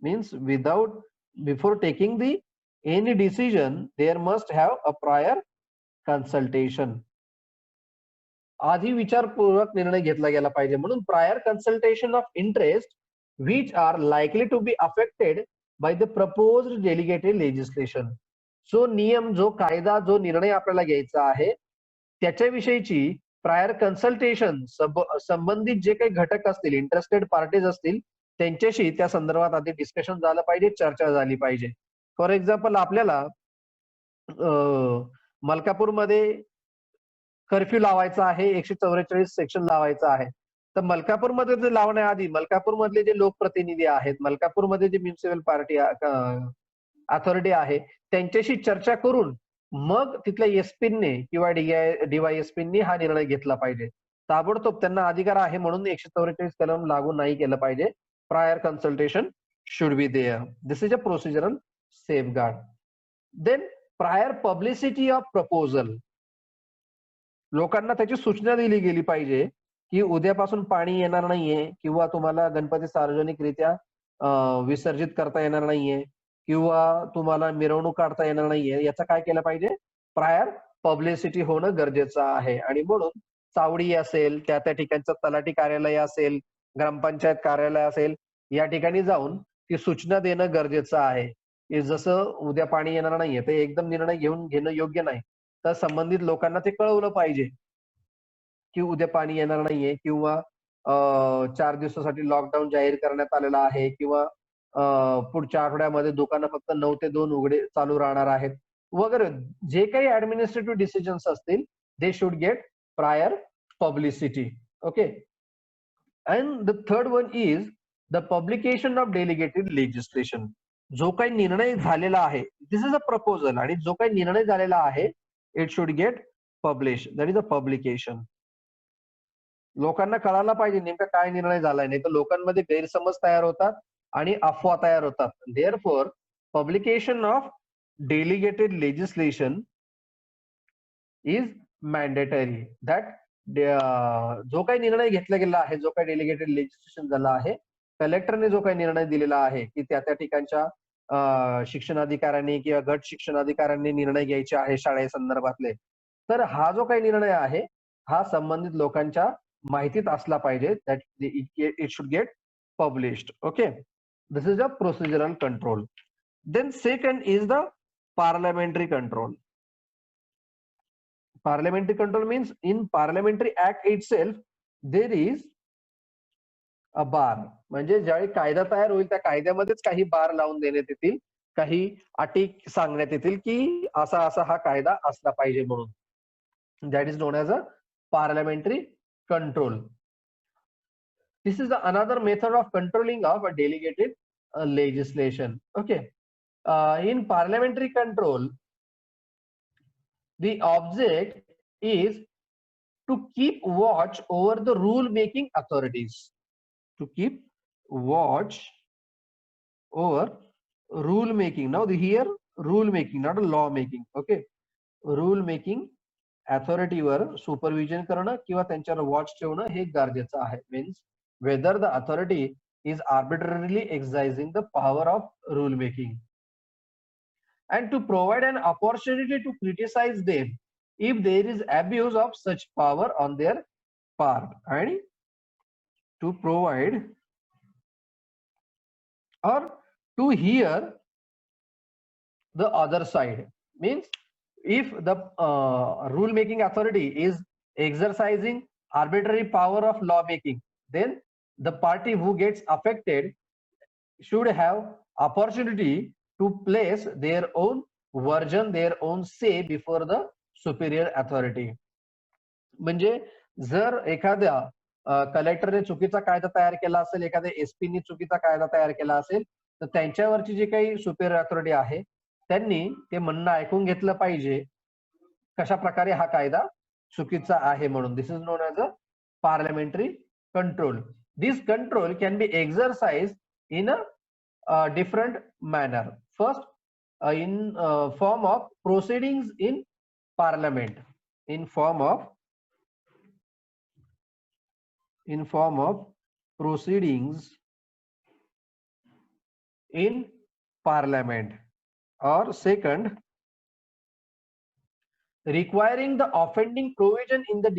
means before taking any decision there must have a prior consultation. आधी विचारपूर्वक निर्णय घेतला गेला पाहिजे. म्हणून prior consultation of interest which are likely to be affected by the proposed delegated legislation. जो नियम, जो कायदा, जो निर्णय आपल्याला घ्यायचा आहे त्याच्याविषयीची प्रायर कन्सल्टेशन संबंधित जे काही घटक असतील, इंटरेस्टेड पार्टीज असतील, त्यांच्याशी त्या संदर्भात आधी डिस्कशन झालं पाहिजे, चर्चा झाली पाहिजे. फॉर एक्झाम्पल, आपल्याला मलकापूरमध्ये कर्फ्यू लावायचा आहे, 144 सेक्शन लावायचा आहे. तर मलकापूरमध्ये ते लावण्याआधी मलकापूर मधले जे लोकप्रतिनिधी आहेत, मलकापूरमध्ये जे म्युनिसिपल पार्टी अथॉरिटी आहे, त्यांच्याशी चर्चा करून मग तिथल्या एसपीने किंवा डीवायएसपीनी हा निर्णय घेतला पाहिजे. ताबडतोब त्यांना अधिकार आहे म्हणून 144 कलम लागू नाही केलं पाहिजे. Prior consultation should be there. This is a procedural safeguard. Then prior publicity of proposal. लोकांना त्याची सूचना दिली गेली पाहिजे की उद्यापासून पाणी येणार नाहीये, किंवा तुम्हाला गणपती सार्वजनिकरित्या विसर्जित करता येणार नाहीये, किंवा तुम्हाला मिरवणूक काढता येणार नाहीये. याचं काय केलं पाहिजे, प्रायर पब्लिसिटी होणं गरजेचं आहे. आणि म्हणून चावडी असेल, त्या ठिकाणचं तलाठी कार्यालय असेल, ग्रामपंचायत कार्यालय असेल, या ठिकाणी जाऊन ती सूचना देणं गरजेचं आहे की जसं उद्या पाणी येणार नाहीये तर एकदम निर्णय घेणं योग्य नाही. तर संबंधित लोकांना ते कळवलं पाहिजे की उद्या पाणी येणार नाहीये, किंवा 4 दिवसासाठी लॉकडाऊन जाहीर करण्यात आलेला आहे, किंवा पुढच्या आठवड्यामध्ये दुकानं फक्त 9 ते 2 चालू राहणार आहेत वगैरे. जे काही ऍडमिनिस्ट्रेटिव्ह डिसिजन्स असतील, they should get prior publicity. Okay, and the third one is the publication of delegated legislation. जो काही निर्णय झालेला आहे, दिस इज अ प्रपोजल, आणि जो काही निर्णय झालेला आहे, it should get publish. That is a publication. लोकांना कळायला पाहिजे नेमका काय निर्णय झालाय, नाही तर लोकांमध्ये गैरसमज तयार होतात आणि अफवा तयार होतात. Therefore publication of delegated legislation is mandatory. That जो काही निर्णय घेतला गेला आहे, जो काही डेलिगेटेड लेजिस्लेशन झाला आहे, कलेक्टरने जो काही निर्णय दिलेला आहे की त्या ठिकाणच्या शिक्षणाधिकाऱ्यांनी किंवा गट शिक्षणाधिकाऱ्यांनी निर्णय घ्यायचे आहे शाळेसंदर्भातले, तर हा जो काही निर्णय आहे हा संबंधित लोकांच्या माहितीत असला पाहिजे. That it should get published. Okay, this is a procedural control. Then second is the parliamentary control. Parliamentary control means in parliamentary act itself there is a bar. म्हणजे ज्यावेळी कायदा तयार होईल त्या कायद्यामध्येच काही बार लावून देण्यात येतील, काही अटी सांगण्यात येतील की असा असा हा कायदा असला पाहिजे म्हणून. That is known as a parliamentary control. This is another method of controlling of a delegated legislation. Okay. In parliamentary control, the object is to keep watch over the rule making authorities. To keep watch over rule making. Now here rule making, not a law making. Okay, rule making authority were supervision करणं किंवा त्यांच्यावर watch ठेवणं हे गरजेचं आहे. Means whether the authority is arbitrarily exercising the power of rule making, and to provide an opportunity to criticize them if there is abuse of such power on their part, and to provide or to hear the other side. Means if the rule making authority is exercising arbitrary power of law making, then the party who gets affected should have opportunity to place their own version, their own say before the superior authority. म्हणजे जर एखाद्या कलेक्टरने चुकीचा कायदा तयार केला असेल, एखाद्या एसपीने चुकीचा कायदा तयार केला असेल, तर त्यांच्यावरची जी काही सुपेरियर अथॉरिटी आहे त्यांनी ते म्हणणं ऐकून घेतलं पाहिजे कशा प्रकारे हा कायदा चुकीचा आहे म्हणून. This is known as a parliamentary control. This control can be exercise in a different manner. First in form of proceedings in parliament, in form of proceedings in parliament, or second, requiring the offending provision in the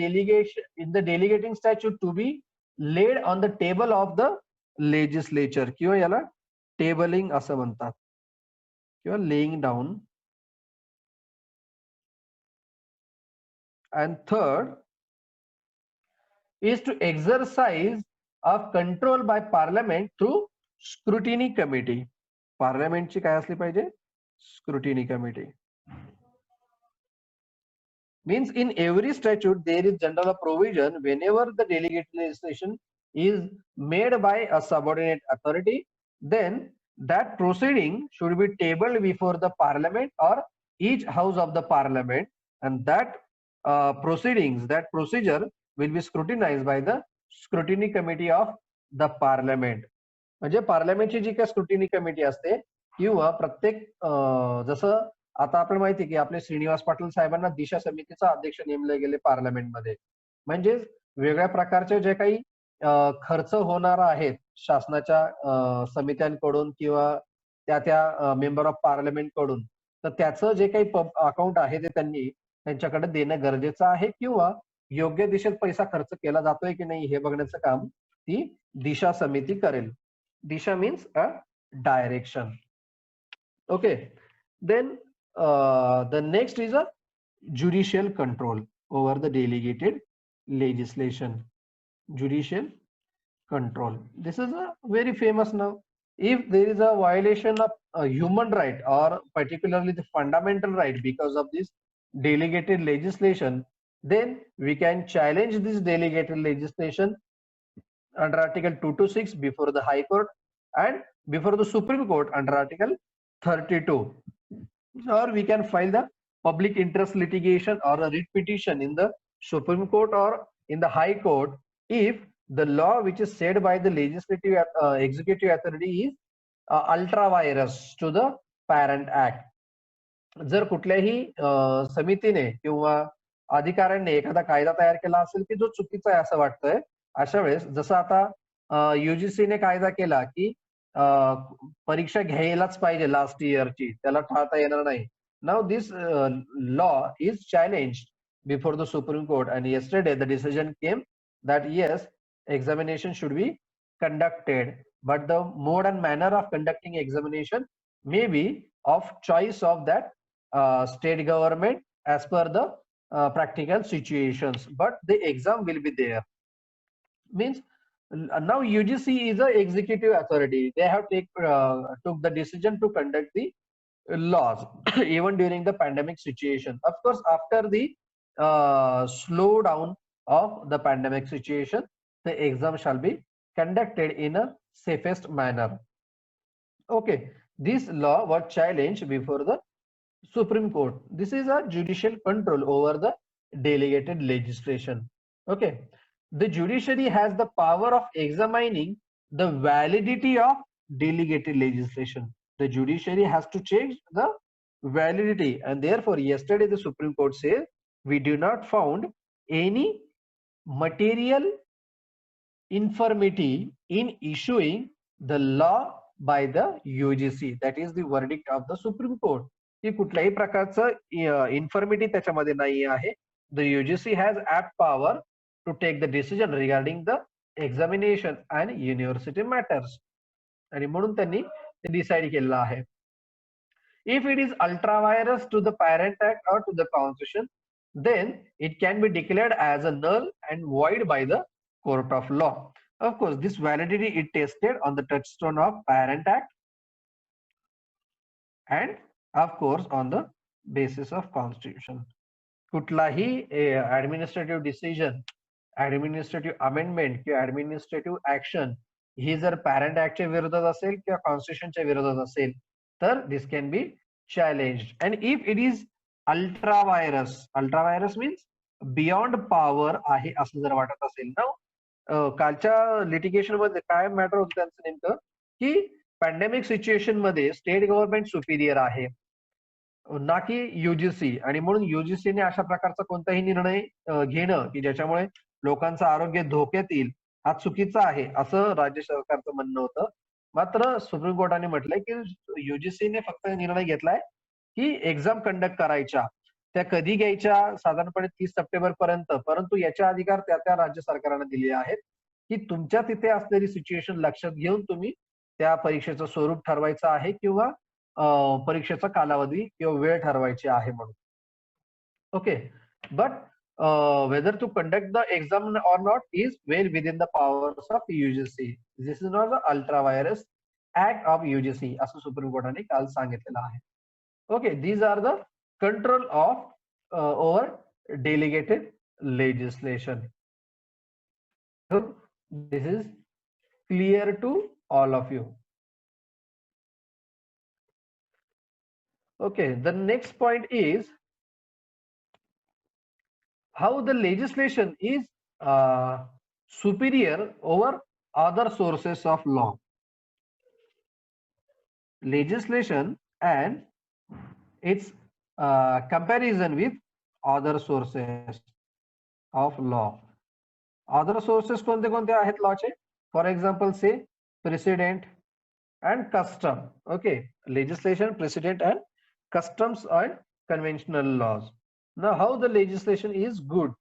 delegating statute to be laid on the table of the legislature, किंवा याला tabling असं म्हणतात, किंवा laying down. And third is to exercise of control by parliament through scrutiny committee. Parliament ची काय असली पाहिजे? Scrutiny committee. Means in every statute there is general provision whenever the delegated legislation is made by a subordinate authority, then that proceeding should be tabled before the parliament or each house of the parliament, and that proceedings, that procedure will be scrutinized by the scrutiny committee of the parliament. म्हणजे पार्लमेंटची जी काही scrutiny committee असते किंवा प्रत्येक जसं आता आपल्याला माहिती की आपले श्रीनिवास पाटील साहेबांना दिशा समितीचा अध्यक्ष नेमले गेले पार्लमेंटमध्ये. म्हणजे वेगळ्या प्रकारचे जे काही खर्च होणार आहेत शासनाच्या समित्यांकडून किंवा त्या मेंबर ऑफ पार्लमेंट कडून, तर त्याचं जे काही अकाउंट आहे ते त्यांनी त्यांच्याकडे देणं गरजेचं आहे, किंवा योग्य दिशेत पैसा खर्च केला जातोय की नाही हे बघण्याचं काम ती दिशा समिती करेल. Disha means a direction. Okay, then the next is a judicial control over the delegated legislation. Judicial control. This is a very famous now. If there is a violation of a human right or particularly the fundamental right because of this delegated legislation, then we can challenge this delegated legislation under Article 226 before the High Court and before the Supreme Court under Article 32. Or we can file the public interest litigation or a writ petition in the Supreme Court or in the High Court if the law which is said by the legislative executive authority is ultra virus to the parent act. जर कुठल्याही समितीने किंवा अधिकाऱ्यांनी एखादा कायदा तयार केला असेल की जो चुकीचा आहे असं वाटतंय, अशा वेळेस जसं आता UGC ने कायदा केला की परीक्षा घ्यायलाच पाहिजे लास्ट इयरची, त्याला टाळता येणार नाही. Now this law is challenged before the Supreme Court, and yesterday the decision came that yes, examination should be conducted, but the mode and manner of conducting examination may be of choice of that state government as per the practical situations, but the exam will be there. Means now UGC is a executive authority. They have took the decision to conduct the laws even during the pandemic situation. Of course, after the slowdown of the pandemic situation, the exam shall be conducted in a safest manner. Okay, this law was challenged before the Supreme Court. This is a judicial control over the delegated legislation. Okay, the judiciary has the power of examining the validity of delegated legislation. The judiciary has to change the validity, and therefore yesterday the Supreme Court says we do not found any material infirmity in issuing the law by the UGC. That is the verdict of the Supreme Court. की कुठल्याही प्रकारचं infirmity त्याच्यामध्ये नाही आहे. The UGC has apt power to take the decision regarding the examination and university matters. आणि म्हणून त्यांनी ते डिसाइड केलेलं आहे. If it is ultra virus to the Parent Act or to the Constitution, then it can be declared as a null and void by the court of law. Of course, this validity is tested on the touchstone of Parent Act and of course on the basis of Constitution. कुठलाही administrative decision, administrative amendment किंवा administrative action ही जर parent ऍक्टच्या विरोधात असेल किंवा कॉन्स्टिट्यूशनच्या विरोधात असेल तर this can be challenged. And if it is ultra virus means beyond power आहे असं जर वाटत असेल ना, कालच्या लिटिगेशन मध्ये काय मॅटर होतं त्यांचं नेमकं की पॅन्डेमिक सिच्युएशन मध्ये स्टेट गव्हर्नमेंट सुपिरियर आहे ना की युजीसी, आणि म्हणून युजीसीने अशा प्रकारचा कोणताही निर्णय घेणं की ज्याच्यामुळे लोकांचं आरोग्य धोक्यात येईल हा चुकीचा आहे असं राज्य सरकारचं म्हणणं होतं. मात्र सुप्रीम कोर्टाने म्हटलंय की युजीसीने फक्त निर्णय घेतलाय की एक्झाम कंडक्ट करायच्या, त्या कधी घ्यायच्या साधारणपणे 30 सप्टेंबर पर्यंत, परंतु याचे अधिकार त्या राज्य सरकारांना दिले आहेत की तुमच्या तिथे असलेली सिच्युएशन लक्षात घेऊन तुम्ही त्या परीक्षेचं स्वरूप ठरवायचं आहे किंवा परीक्षेचा कालावधी किंवा वेळ ठरवायची आहे म्हणून. Okay, but whether to conduct the exam or not is well within the powers of UGC. This is not the ultra virus act of UGC असं सुप्रीम कोर्टाने काल सांगितलेलं आहे. Okay, these are the control of over delegated legislation. So this is clear to all of you. Okay, the next point is how the legislation is superior over other sources of law. Legislation and its comparison with other sources of law. Other sources कोणते कोणते आहेत लॉचे? For example से president and custom. Okay, legislation, precedent and customs and conventional laws. Now how the legislation is good?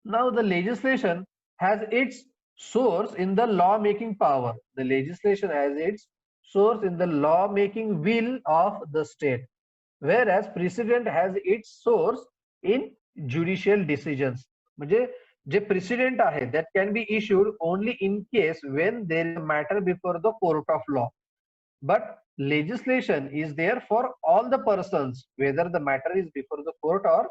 Now the legislation has its source in the law making power. The legislation has its source in the law making will of the state, whereas precedent has its source in judicial decisions. म्हणजे जे president आहे that can be issued only in case when there is a matter before the court of law, but legislation is there for all the persons whether the matter is before the court or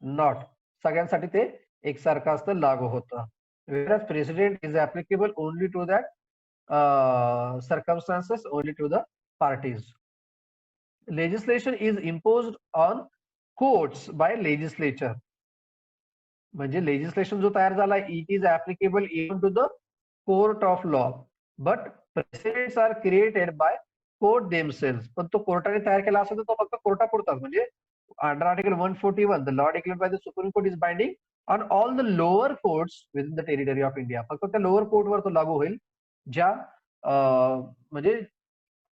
not. सगळ्यांसाठी ते एकसारखं असतं, लागू होतं. Whereas precedent is applicable only to that circumstances, only to the parties. Legislation is imposed on courts by legislature. म्हणजे legislation जो तयार झाला it is applicable even to the court of law, but precedents are created by court themselves. पण तो कोर्टाने तयार केला असेल तर तो फक्त कोर्टापुरताच. म्हणजे under article 141 the law declared by the supreme court is binding on all the lower courts within the territory of India. फक्त त्या लोअर कोर्टवर तो लागू होईल ज्या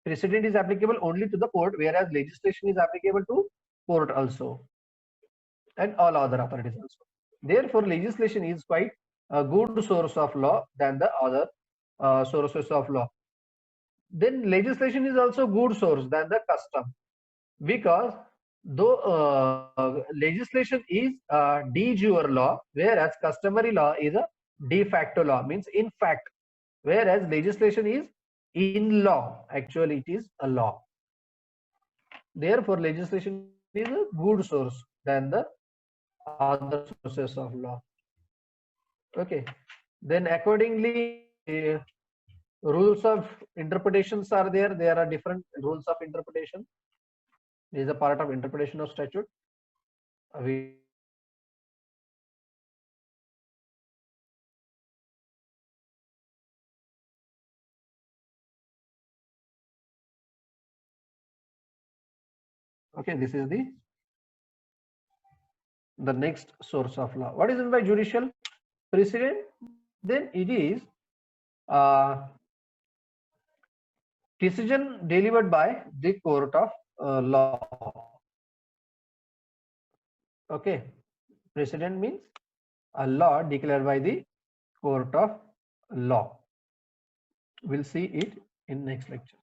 precedent is applicable only to the court, whereas legislation is applicable to court also and all other authorities also. Therefore, legislation is quite a good source of law than the other sources of law. Then legislation is also good source than the custom, because though legislation is a de jure law, whereas customary law is a de facto law, means in fact, whereas legislation is in law, actually it is a law. Therefore, legislation is a good source than the other sources of law. Okay, then accordingly, rules of interpretations are there. There are different rules of interpretation. This is a part of interpretation of statute. We okay, this is the next source of law. What is meant by judicial precedent? Then it is decision delivered by the court of law. Okay, precedent means a law declared by the court of law. We'll see it in next lecture.